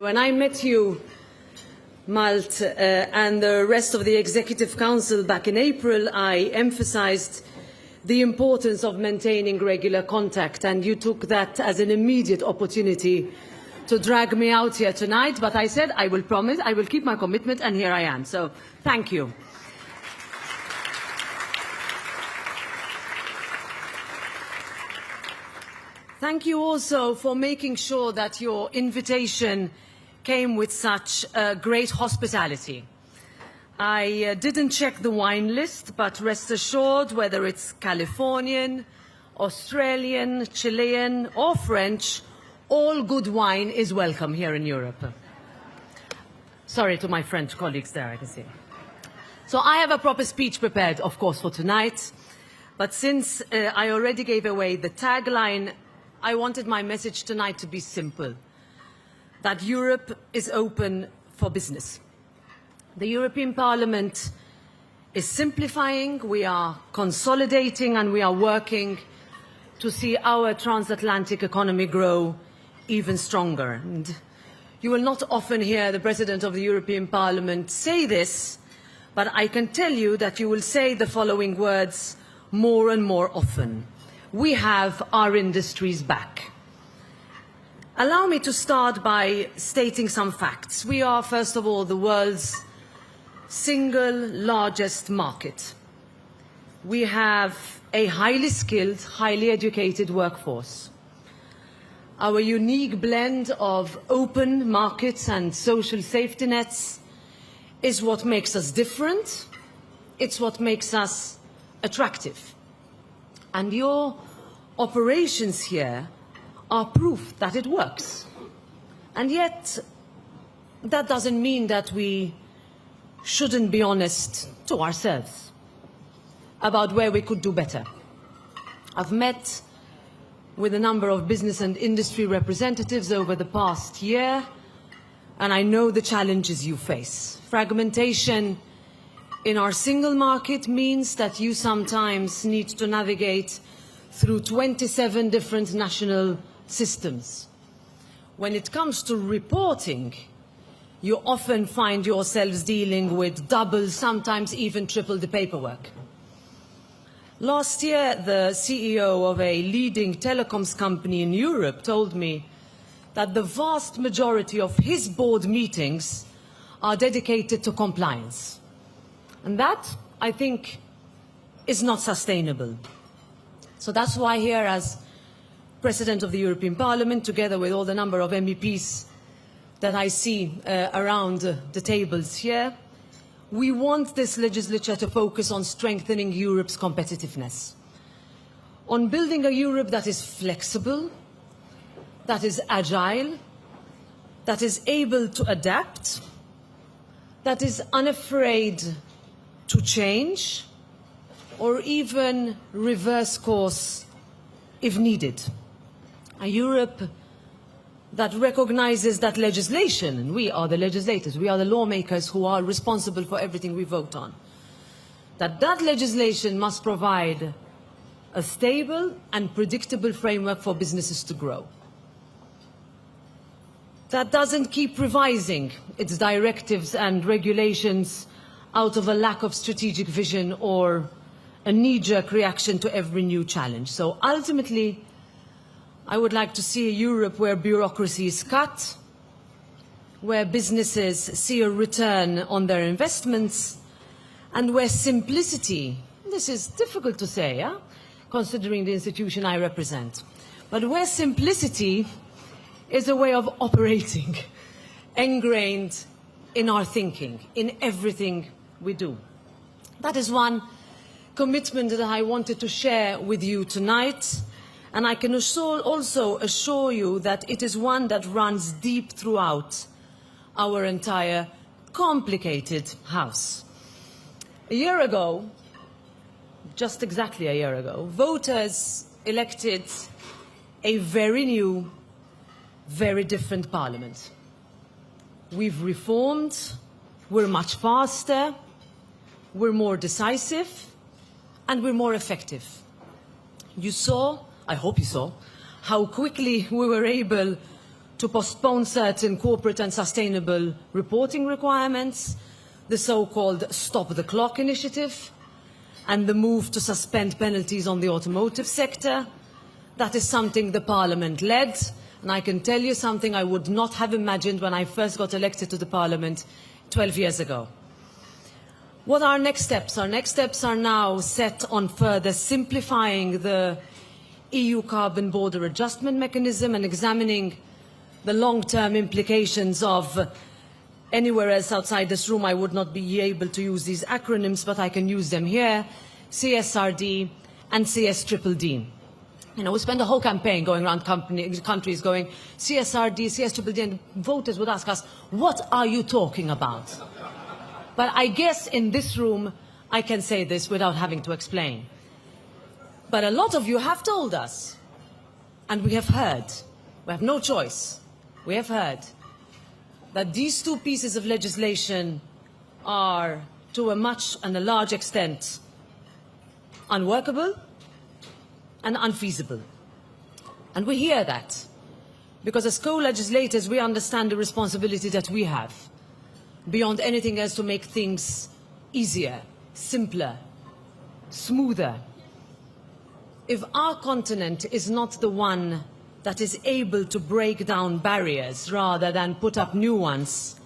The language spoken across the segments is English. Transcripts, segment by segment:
When I met you, Malt, and the rest of the Executive Council back in April, I emphasised the importance of maintaining regular contact, and you took that as an immediate opportunity to drag me out here tonight. But I said I will promise, I will keep my commitment, and here I am. So thank you. Thank you also for making sure that your invitation came with such great hospitality. I didn't check the wine list, but rest assured, whether it's Californian, Australian, Chilean or French, all good wine is welcome here in Europe. Sorry to my French colleagues there, I can see. So I have a proper speech prepared, of course, for tonight. But since I already gave away the tagline, I wanted my message tonight to be simple: that Europe is open for business. The European Parliament is simplifying, we are consolidating, and we are working to see our transatlantic economy grow even stronger. And you will not often hear the President of the European Parliament say this, but I can tell you that you will say the following words more and more often: we have our industries back. Allow me to start by stating some facts. We are, first of all, the world's single largest market. We have a highly skilled, highly educated workforce. Our unique blend of open markets and social safety nets is what makes us different. It's what makes us attractive. And your operations here are proof that it works. And yet, that doesn't mean that we shouldn't be honest to ourselves about where we could do better. I've met with a number of business and industry representatives over the past year, and I know the challenges you face. Fragmentation in our single market means that you sometimes need to navigate through 27 different national systems. When it comes to reporting, you often find yourselves dealing with double, sometimes even triple the paperwork. Last year, the CEO of a leading telecoms company in Europe told me that the vast majority of his board meetings are dedicated to compliance. And that, I think, is not sustainable. So that's why here, as President of the European Parliament, together with all the number of MEPs that I see around the tables here, we want this legislature to focus on strengthening Europe's competitiveness, on building a Europe that is flexible, that is agile, that is able to adapt, that is unafraid to change, or even reverse course if needed. A Europe that recognizes that legislation, and we are the legislators, we are the lawmakers who are responsible for everything we vote on, that legislation must provide a stable and predictable framework for businesses to grow. That doesn't keep revising its directives and regulations out of a lack of strategic vision or a knee-jerk reaction to every new challenge. So ultimately, I would like to see a Europe where bureaucracy is cut, where businesses see a return on their investments, and where simplicity, this is difficult to say, considering the institution I represent, but where simplicity is a way of operating, ingrained in our thinking, in everything we do. That is one commitment that I wanted to share with you tonight. And I can also assure you that it is one that runs deep throughout our entire complicated House. A year ago, just exactly a year ago, voters elected a very new, very different Parliament. We've reformed, we're much faster, we're more decisive, and we're more effective. You saw, I hope you saw, how quickly we were able to postpone certain corporate and sustainable reporting requirements, the so-called Stop the Clock initiative, and the move to suspend penalties on the automotive sector. That is something the Parliament led, and I can tell you something I would not have imagined when I first got elected to the Parliament 12 years ago. What are our next steps? Our next steps are now set on further simplifying the EU carbon border adjustment mechanism and examining the long-term implications of anywhere else outside this room. I would not be able to use these acronyms, but I can use them here: CSRD and CSDDD. You know, we spend a whole campaign going around countries going CSRD, CSDDD, and voters would ask us, what are you talking about? But I guess in this room I can say this without having to explain. But a lot of you have told us, and we have heard, we have no choice, we have heard that these two pieces of legislation are, to a much and a large extent, unworkable and unfeasible. And we hear that because as co-legislators we understand the responsibility that we have, beyond anything else, to make things easier, simpler, smoother. If our continent is not the one that is able to break down barriers rather than put up new ones,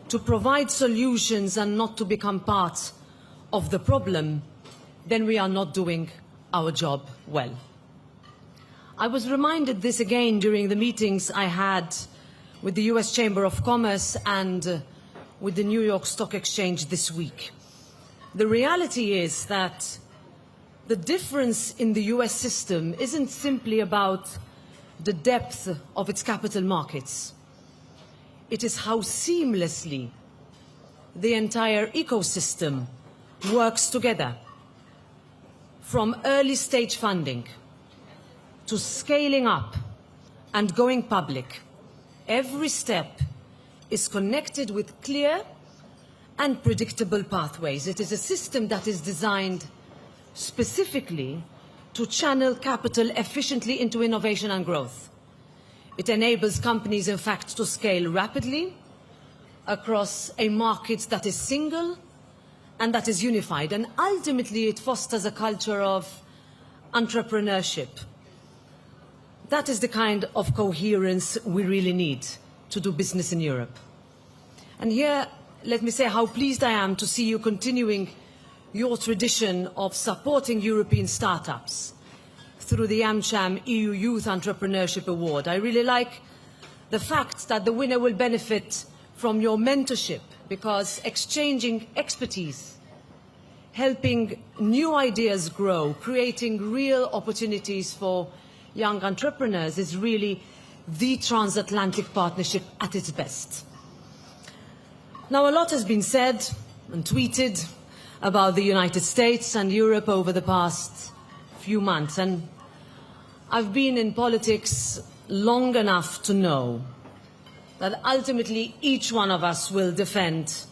to provide solutions and not to become part of the problem, then we are not doing our job well. I was reminded this again during the meetings I had with the US Chamber of Commerce and with the New York Stock Exchange this week. The reality is that the difference in the US system isn't simply about the depth of its capital markets. It is how seamlessly the entire ecosystem works together. From early stage funding to scaling up and going public, every step is connected with clear and predictable pathways. It is a system that is designed specifically to channel capital efficiently into innovation and growth. It enables companies, in fact, to scale rapidly across a market that is single and that is unified. And ultimately, it fosters a culture of entrepreneurship. That is the kind of coherence we really need to do business in Europe. And here, let me say how pleased I am to see you continuing your tradition of supporting European startups through the AmCham EU Youth Entrepreneurship Award. I really like the fact that the winner will benefit from your mentorship, because exchanging expertise, helping new ideas grow, creating real opportunities for young entrepreneurs is really the transatlantic partnership at its best. Now, a lot has been said and tweeted about the United States and Europe over the past few months, and I've been in politics long enough to know that ultimately each one of us will defend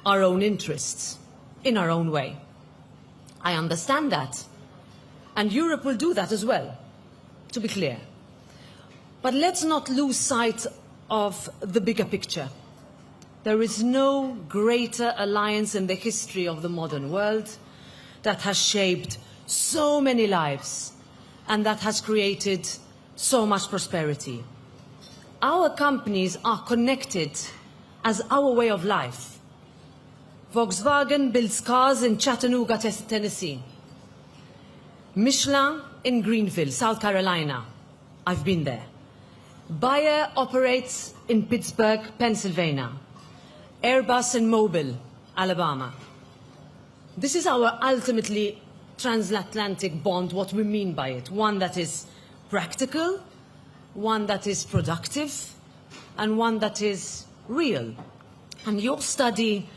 our own interests in our own way. I understand that, and Europe will do that as well, to be clear. But let's not lose sight of the bigger picture. There is no greater alliance in the history of the modern world that has shaped so many lives and that has created so much prosperity. Our companies are connected as our way of life. Volkswagen builds cars in Chattanooga, Tennessee. Michelin in Greenville, South Carolina. I've been there. Bayer operates in Pittsburgh, Pennsylvania. Airbus in Mobile, Alabama. This is our ultimately transatlantic bond, what we mean by it. One that is practical, one that is productive, and one that is real. And your study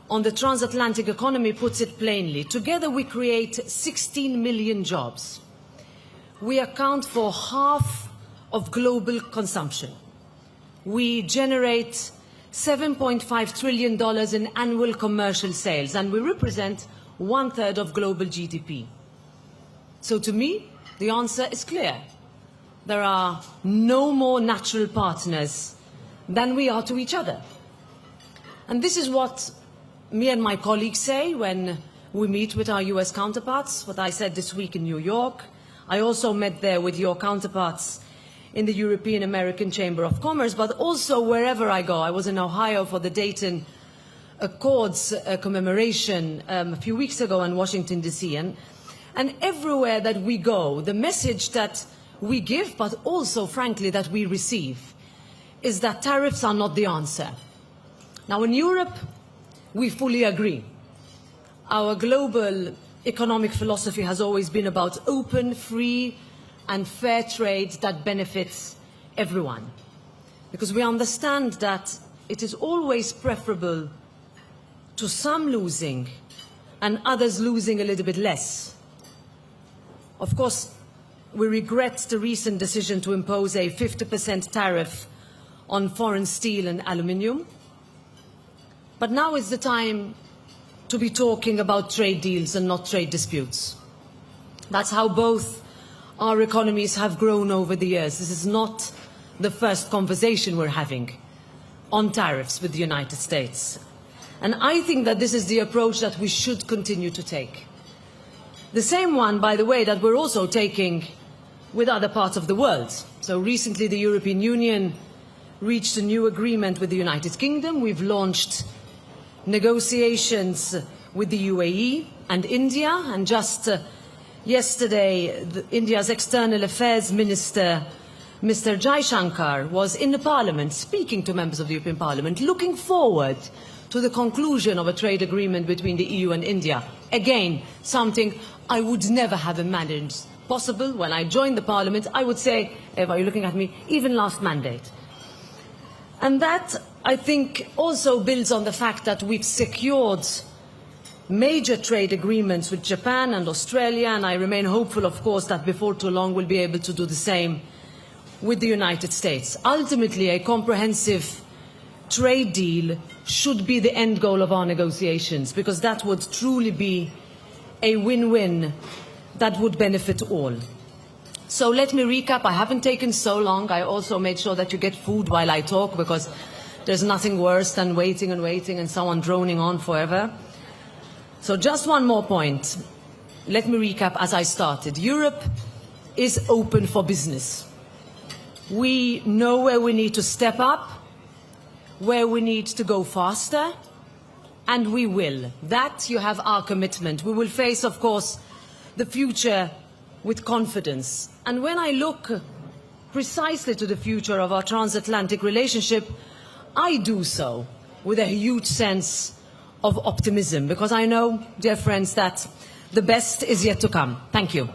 on the transatlantic economy puts it plainly. Together we create 16 million jobs. We account for half of global consumption. We generate $7.5 trillion in annual commercial sales, and we represent 1/3 of global GDP. So to me, the answer is clear. there are no more natural partners than we are to each other. And this is what me and my colleagues say when we meet with our US counterparts, what I said this week in New York. I also met there with your counterparts in the European American Chamber of Commerce, but also wherever I go. I was in Ohio for the Dayton Accords commemoration a few weeks ago in Washington, D.C. And everywhere that we go, the message that we give, but also, frankly, that we receive, is that tariffs are not the answer. Now, in Europe, we fully agree. Our global economic philosophy has always been about open, free, and fair trade that benefits everyone. Because we understand that it is always preferable to some losing and others losing a little bit less. Of course, we regret the recent decision to impose a 50% tariff on foreign steel and aluminium. But now is the time to be talking about trade deals and not trade disputes. That's how both our economies have grown over the years. This is not the first conversation we're having on tariffs with the United States. And I think that this is the approach that we should continue to take. The same one, by the way, that we're also taking with other parts of the world. So recently the European Union reached a new agreement with the United Kingdom. We've launched negotiations with the UAE and India, and just yesterday India's External Affairs Minister, Mr. Jaishankar, was in the Parliament speaking to members of the European Parliament, looking forward to the conclusion of a trade agreement between the EU and India. Again, something I would never have imagined possible when I joined the Parliament. I would say, Eva, you're looking at me, even last mandate. And that, I think, also builds on the fact that we've secured major trade agreements with Japan and Australia, and I remain hopeful, of course, that before too long we'll be able to do the same with the United States. Ultimately, a comprehensive trade deal should be the end goal of our negotiations, because that would truly be a win-win that would benefit all. So let me recap. I haven't taken so long. I also made sure that you get food while I talk, because there's nothing worse than waiting and waiting and someone droning on forever. So just one more point. Let me recap as I started. Europe is open for business. We know where we need to step up, where we need to go faster, and we will. That you have our commitment. We will face, of course, the future with confidence. And when I look precisely to the future of our transatlantic relationship, I do so with a huge sense of optimism, because I know, dear friends, that the best is yet to come. Thank you.